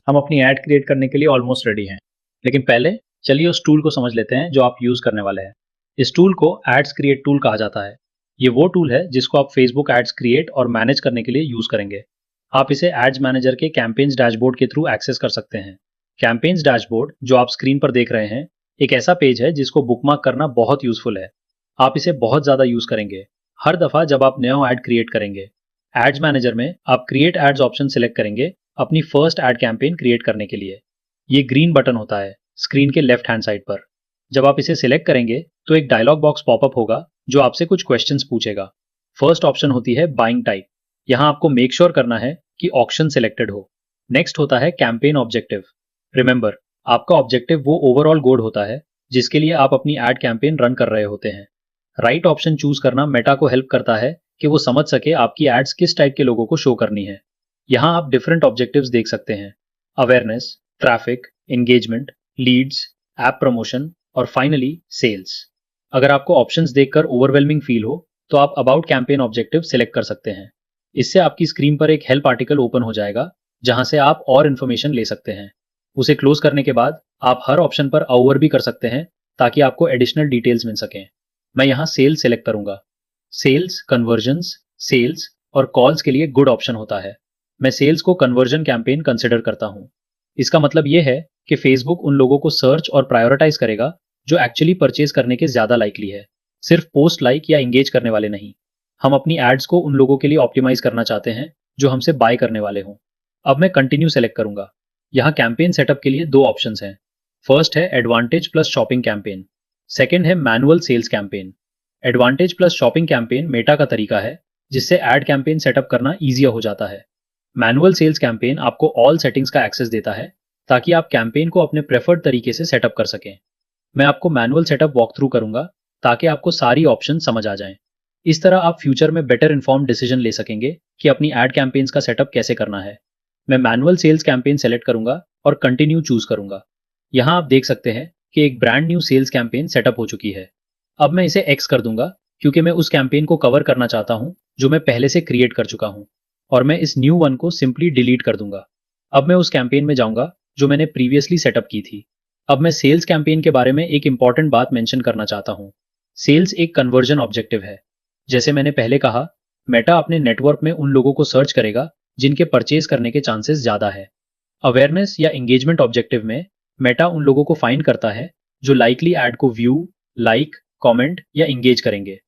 हम अपनी add create करने के लिए ऑलमोस्ट रेडी हैं। लेकिन पहले चलिए उस टूल को समझ लेते हैं जो आप यूज करने वाले हैं। इस टूल को एड्स क्रिएट टूल कहा जाता है। ये वो टूल है जिसको आप फेसबुक एड्स क्रिएट और मैनेज करने के लिए यूज करेंगे। आप इसे एड्स मैनेजर के कैंपेन्स डैशबोर्ड के थ्रू एक्सेस कर सकते हैं। कैंपेन्स डैशबोर्ड जो आप स्क्रीन पर देख रहे हैं एक ऐसा पेज है जिसको बुकमार्क करना बहुत यूजफुल है। आप इसे बहुत ज्यादा यूज करेंगे हर दफा जब आप नया ऐड क्रिएट करेंगे। एड्स मैनेजर में आप क्रिएट एड्स ऑप्शन सिलेक्ट करेंगे अपनी फर्स्ट एड कैंपेन क्रिएट करने के लिए। ये ग्रीन बटन होता है स्क्रीन के लेफ्ट हैंड साइड पर। जब आप इसे सिलेक्ट करेंगे तो एक डायलॉग बॉक्स पॉपअप होगा जो आपसे कुछ क्वेश्चंस पूछेगा। फर्स्ट ऑप्शन होती है बाइंग टाइप। यहाँ आपको मेक श्योर करना है कि ऑप्शन सिलेक्टेड हो। नेक्स्ट होता है कैंपेन ऑब्जेक्टिव। रिमेंबर, आपका ऑब्जेक्टिव वो ओवरऑल गोल होता है जिसके लिए आप अपनी एड कैंपेन रन कर रहे होते हैं। राइट ऑप्शन चूज करना मेटा को हेल्प करता है कि वो समझ सके आपकी एड्स किस टाइप के लोगों को शो करनी है। यहाँ आप डिफरेंट ऑब्जेक्टिव्स देख सकते हैं: awareness, traffic, engagement, leads, app promotion और फाइनली सेल्स। अगर आपको ऑप्शंस देखकर ओवरवेलमिंग फील हो तो आप अबाउट कैंपेन ऑब्जेक्टिव सिलेक्ट कर सकते हैं। इससे आपकी स्क्रीन पर एक हेल्प आर्टिकल ओपन हो जाएगा जहां से आप और इन्फॉर्मेशन ले सकते हैं। उसे क्लोज करने के बाद आप हर ऑप्शन पर ओवर भी कर सकते हैं ताकि आपको एडिशनल डिटेल्स मिल सकें। मैं यहाँ सेल्स सिलेक्ट करूंगा। सेल्स, कन्वर्जन्स, सेल्स और कॉल्स के लिए गुड ऑप्शन होता है। मैं सेल्स को कन्वर्जन कैंपेन कंसिडर करता हूं। इसका मतलब यह है कि फेसबुक उन लोगों को सर्च और प्रायोरिटाइज करेगा जो एक्चुअली परचेज करने के ज्यादा लाइकली है, सिर्फ पोस्ट लाइक या एंगेज करने वाले नहीं। हम अपनी एड्स को उन लोगों के लिए ऑप्टिमाइज करना चाहते हैं जो हमसे बाय करने वाले हों। अब मैं कंटिन्यू सेलेक्ट करूंगा। यहाँ कैंपेन सेटअप के लिए दो ऑप्शंस हैं। फर्स्ट है advantage plus shopping campaign, second है manual sales campaign. Advantage plus shopping campaign Meta का तरीका है जिससे एड कैंपेन सेटअप करना ईजियर हो जाता है। मैनुअल सेल्स कैंपेन आपको ऑल सेटिंग्स का एक्सेस देता है ताकि आप कैंपेन को अपने प्रेफर्ड तरीके से सेटअप कर सकें। मैं आपको मैनुअल सेटअप वॉक थ्रू करूंगा ताकि आपको सारी ऑप्शन समझ आ जाएं। इस तरह आप फ्यूचर में बेटर इन्फॉर्म डिसीजन ले सकेंगे कि अपनी एड कैंपेन्स का सेटअप कैसे करना है। मैं मैनुअल सेल्स कैंपेन सेलेक्ट करूंगा और कंटिन्यू चूज करूंगा। यहाँ आप देख सकते हैं कि एक brand new sales campaign setup हो चुकी है। अब मैं इसे एक्स कर दूंगा क्योंकि मैं उस कैंपेन को कवर करना चाहता हूं जो मैं पहले से क्रिएट कर चुका हूं, और मैं इस न्यू वन को सिंपली डिलीट कर दूंगा। अब मैं उस कैंपेन में जाऊंगा जो मैंने प्रीवियसली सेटअप की थी। अब मैं सेल्स कैंपेन के बारे में एक इंपॉर्टेंट बात मेंशन करना चाहता हूं। सेल्स एक कन्वर्जन ऑब्जेक्टिव है। जैसे मैंने पहले कहा, मेटा अपने नेटवर्क में उन लोगों को सर्च करेगा जिनके परचेज करने के चांसेस ज्यादा है। अवेयरनेस या एंगेजमेंट ऑब्जेक्टिव में मेटा उन लोगों को फाइंड करता है जो लाइकली एड को व्यू, लाइक, कमेंट या एंगेज करेंगे।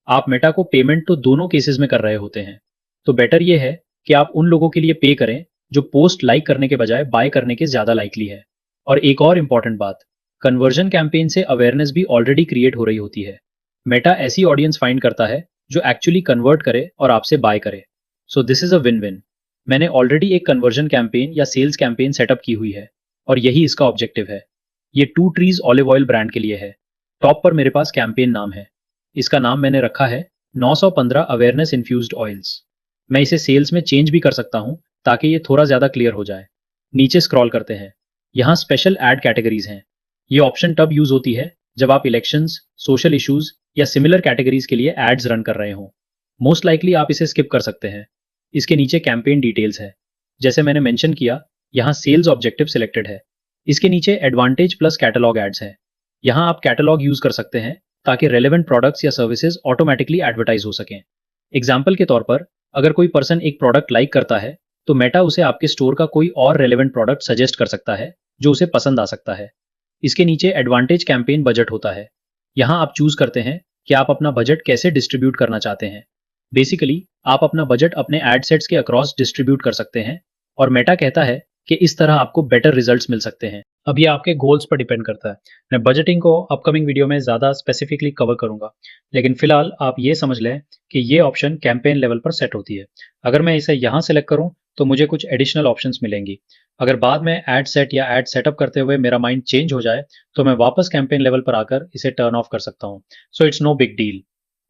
आप मेटा को पेमेंट तो दोनों केसेस में कर रहे होते हैं, तो बेटर ये है कि आप उन लोगों के लिए पे करें जो पोस्ट लाइक करने के बजाय बाय करने के ज्यादा लाइकली है। और एक और इंपॉर्टेंट बात, कन्वर्जन कैंपेन से अवेयरनेस भी ऑलरेडी क्रिएट हो रही होती है। मेटा ऐसी ऑडियंस फाइंड करता है जो एक्चुअली कन्वर्ट करे और आपसे बाय करे। So this is a win win. मैंने ऑलरेडी एक कन्वर्जन कैंपेन या सेल्स कैंपेन सेटअप की हुई है और यही इसका ऑब्जेक्टिव है। ये Two Trees olive oil brand के लिए है। टॉप पर मेरे पास कैंपेन नाम है। इसका नाम मैंने रखा है 915 अवेयरनेस इन्फ्यूज्ड ऑयल्स। मैं इसे सेल्स में चेंज भी कर सकता हूं ताकि ये थोड़ा ज्यादा क्लियर हो जाए। नीचे स्क्रॉल करते हैं। यहाँ स्पेशल एड कैटेगरीज हैं। ये ऑप्शन तब यूज होती है जब आप इलेक्शंस, सोशल इश्यूज या सिमिलर कैटेगरीज के लिए एड्स रन कर रहे हो। मोस्ट लाइकली आप इसे स्किप कर सकते हैं। इसके नीचे कैंपेन डिटेल्स है। जैसे मैंने मेंशन किया, यहाँ सेल्स ऑब्जेक्टिव सिलेक्टेड है। इसके नीचे एडवांटेज प्लस कैटलॉग एड्स है। यहाँ आप कैटलॉग यूज कर सकते हैं ताकि रेलेवेंट प्रोडक्ट्स या सर्विसेज ऑटोमेटिकली एडवर्टाइज हो सकें। एग्जाम्पल के तौर पर, अगर कोई पर्सन एक प्रोडक्ट लाइक करता है तो मेटा उसे आपके स्टोर का कोई और रेलेवेंट प्रोडक्ट सजेस्ट कर सकता है जो उसे पसंद आ सकता है। इसके नीचे एडवांटेज कैंपेन बजट होता है। यहाँ आप चूज करते हैं कि आप अपना बजट कैसे डिस्ट्रीब्यूट करना चाहते हैं। बेसिकली आप अपना बजट अपने एड सेट्स के अक्रॉस डिस्ट्रीब्यूट कर सकते हैं और मेटा कहता है कि इस तरह आपको बेटर रिजल्ट्स मिल सकते हैं। अब ये आपके गोल्स पर डिपेंड करता है। मैं बजटिंग को अपकमिंग वीडियो में ज़्यादा स्पेसिफिकली कवर करूंगा, लेकिन फिलहाल आप ये समझ लें कि ये ऑप्शन कैंपेन लेवल पर सेट होती है। अगर मैं इसे यहाँ सेलेक्ट करूँ तो मुझे कुछ एडिशनल ऑप्शंस मिलेंगी। अगर बाद में एड सेट या एड सेटअप करते हुए मेरा माइंड चेंज हो जाए तो मैं वापस कैंपेन लेवल पर आकर इसे टर्न ऑफ कर सकता हूँ। So it's no big deal.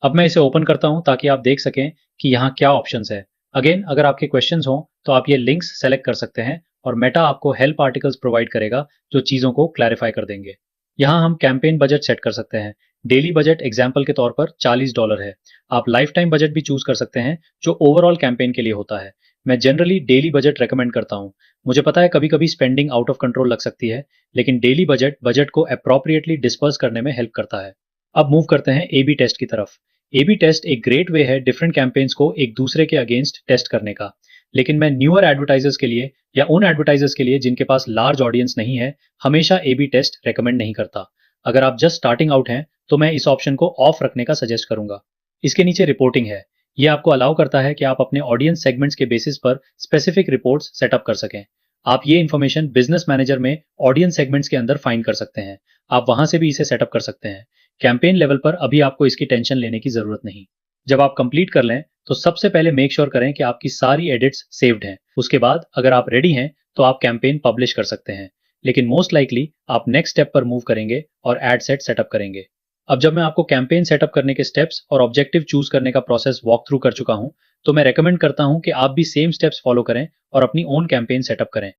अब मैं इसे ओपन करता हूँ ताकि आप देख सकें कि यहाँ क्या ऑप्शंस है। अगेन, अगर आपके क्वेश्चंस हों तो आप ये लिंक्स सेलेक्ट कर सकते हैं और मेटा आपको हेल्प आर्टिकल्स प्रोवाइड करेगा जो चीज़ों को क्लैरिफाई कर देंगे। यहाँ हम कैंपेन बजट सेट कर सकते हैं। डेली बजट एग्जाम्पल के तौर पर $40 है। आप लाइफ टाइम बजट भी चूज कर सकते हैं जो ओवरऑल कैंपेन के लिए होता है। मैं जनरली डेली बजट रेकमेंड करता हूँ। मुझे पता है कभी-कभी स्पेंडिंग आउट ऑफ कंट्रोल लग सकती है, लेकिन डेली बजट बजट को अप्रोप्रिएटली डिस्पर्स करने में हेल्प करता है। अब मूव करते हैं ए बी टेस्ट की तरफ। ए बी टेस्ट एक ग्रेट वे है डिफरेंट कैंपेन्स को एक दूसरे के अगेंस्ट टेस्ट करने का। लेकिन मैं न्यूअर एडवर्टाइजर्स के लिए या उन एडवर्टाइजर्स के लिए जिनके पास लार्ज ऑडियंस नहीं है, हमेशा ए बी टेस्ट रेकमेंड नहीं करता। अगर आप जस्ट स्टार्टिंग आउट हैं, तो मैं इस ऑप्शन को ऑफ रखने का सजेस्ट करूंगा। इसके नीचे रिपोर्टिंग है। ये आपको अलाउ करता है कि आप अपने ऑडियंस सेगमेंट्स के बेसिस पर स्पेसिफिक रिपोर्ट्स सेटअप कर सकें। आप ये इन्फॉर्मेशन बिजनेस मैनेजर में ऑडियंस सेगमेंट्स के अंदर फाइंड कर सकते हैं। आप वहां से भी इसे सेटअप कर सकते हैं। कैंपेन लेवल पर अभी आपको इसकी टेंशन लेने की जरूरत नहीं। जब आप कंप्लीट कर लें, तो सबसे पहले मेक श्योर करें कि आपकी सारी एडिट्स सेव्ड हैं। उसके बाद अगर आप रेडी हैं, तो आप कैंपेन पब्लिश कर सकते हैं। लेकिन मोस्ट लाइकली आप नेक्स्ट स्टेप पर मूव करेंगे और एड सेट सेटअप करेंगे। अब जब मैं आपको कैंपेन सेटअप करने के स्टेप्स और ऑब्जेक्टिव चूज करने का प्रोसेस वॉक थ्रू कर चुका हूं, तो मैं रेकमेंड करता हूं कि आप भी सेम स्टेप्स फॉलो करें और अपनी ओन कैंपेन सेटअप करें।